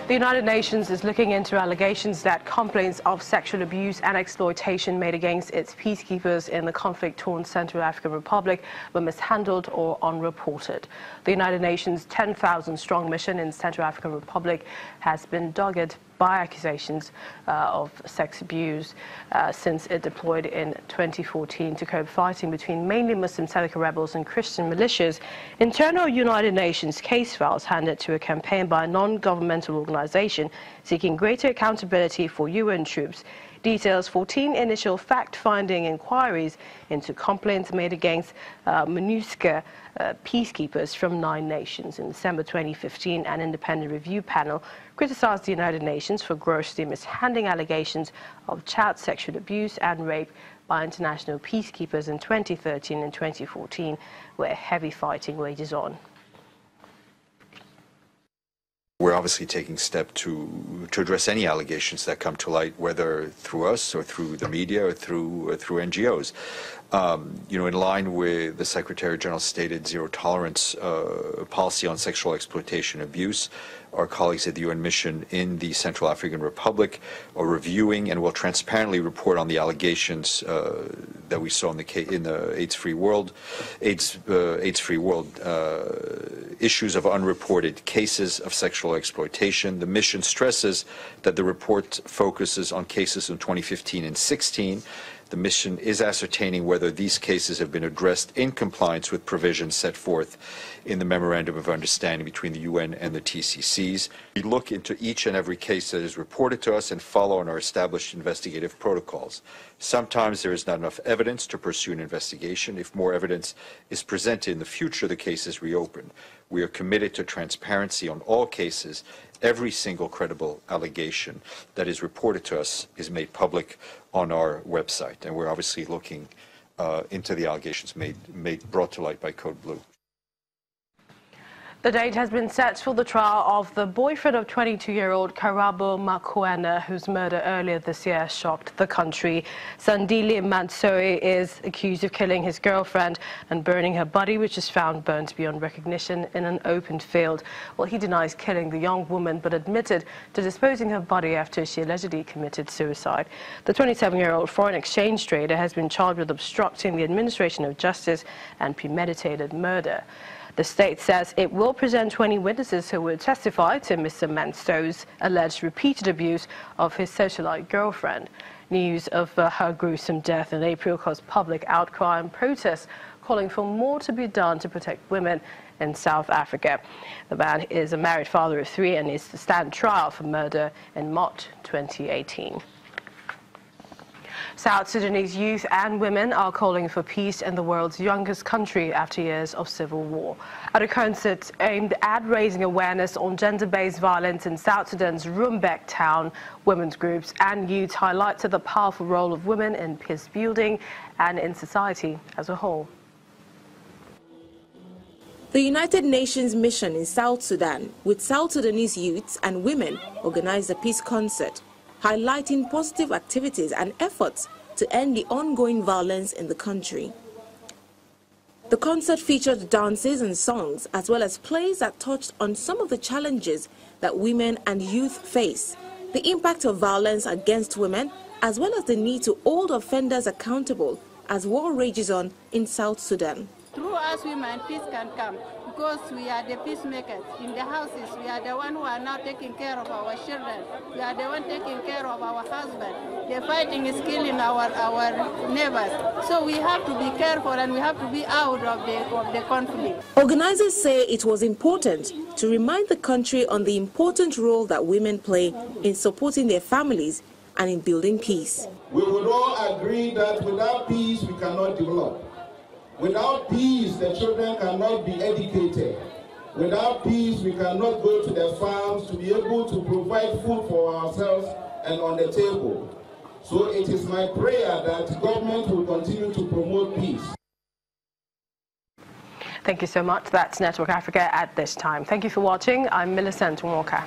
The United Nations is looking into allegations that complaints of sexual abuse and exploitation made against its peacekeepers in the conflict-torn Central African Republic were mishandled or unreported. The United Nations 10,000-strong mission in Central African Republic has been dogged by accusations of sex abuse since it deployed in 2014 to cope fighting between mainly Muslim Seleka rebels and Christian militias. Internal United Nations case files handed to a campaign by a non-governmental organization seeking greater accountability for UN troops details 14 initial fact-finding inquiries into complaints made against MONUSCO peacekeepers from 9 nations. In December 2015, an independent review panel criticized the United Nations for grossly mishandling allegations of child sexual abuse and rape by international peacekeepers in 2013 and 2014, where heavy fighting rages on. We're obviously taking steps to address any allegations that come to light, whether through us or through the media or through NGOs. In line with the Secretary General's stated zero tolerance policy on sexual exploitation and abuse, our colleagues at the UN mission in the Central African Republic are reviewing and will transparently report on the allegations that we saw in the AIDS-free world, issues of unreported cases of sexual exploitation. The mission stresses that the report focuses on cases in 2015 and 16. The mission is ascertaining whether these cases have been addressed in compliance with provisions set forth in the Memorandum of Understanding between the UN and the TCCs. We look into each and every case that is reported to us and follow on our established investigative protocols. Sometimes there is not enough evidence to pursue an investigation. If more evidence is presented in the future, the case is reopened. We are committed to transparency on all cases. Every single credible allegation that is reported to us is made public on our website, and we're obviously looking into the allegations brought to light by Code Blue. The date has been set for the trial of the boyfriend of 22-year-old Karabo Mokoena, whose murder earlier this year shocked the country. Sandile Mansoe is accused of killing his girlfriend and burning her body, which is found burnt beyond recognition in an open field. Well, he denies killing the young woman, but admitted to disposing her body after she allegedly committed suicide. The 27-year-old foreign exchange trader has been charged with obstructing the administration of justice and premeditated murder. The state says it will present 20 witnesses who will testify to Mr. Mansoe's alleged repeated abuse of his socialite girlfriend. News of her gruesome death in April caused public outcry and protests calling for more to be done to protect women in South Africa. The man is a married father of 3 and is to stand trial for murder in March 2018. South Sudanese youth and women are calling for peace in the world's youngest country after years of civil war. At a concert aimed at raising awareness on gender-based violence in South Sudan's Rumbek town, women's groups and youth highlighted the powerful role of women in peace building and in society as a whole. The United Nations mission in South Sudan, with South Sudanese youths and women, organized a peace concert, highlighting positive activities and efforts to end the ongoing violence in the country. The concert featured dances and songs, as well as plays that touched on some of the challenges that women and youth face, the impact of violence against women, as well as the need to hold offenders accountable as war rages on in South Sudan. Through us women, peace can come, because we are the peacemakers. In the houses, we are the one who are now taking care of our children. We are the one taking care of our husband. The fighting is killing our neighbors. So we have to be careful and we have to be out of the conflict. Organizers say it was important to remind the country on the important role that women play in supporting their families and in building peace. We would all agree that without peace, we cannot develop. Without peace, the children cannot be educated. Without peace, we cannot go to the farms to be able to provide food for ourselves and on the table. So it is my prayer that government will continue to promote peace. Thank you so much. That's Network Africa at this time. Thank you for watching. I'm Millicent Walker.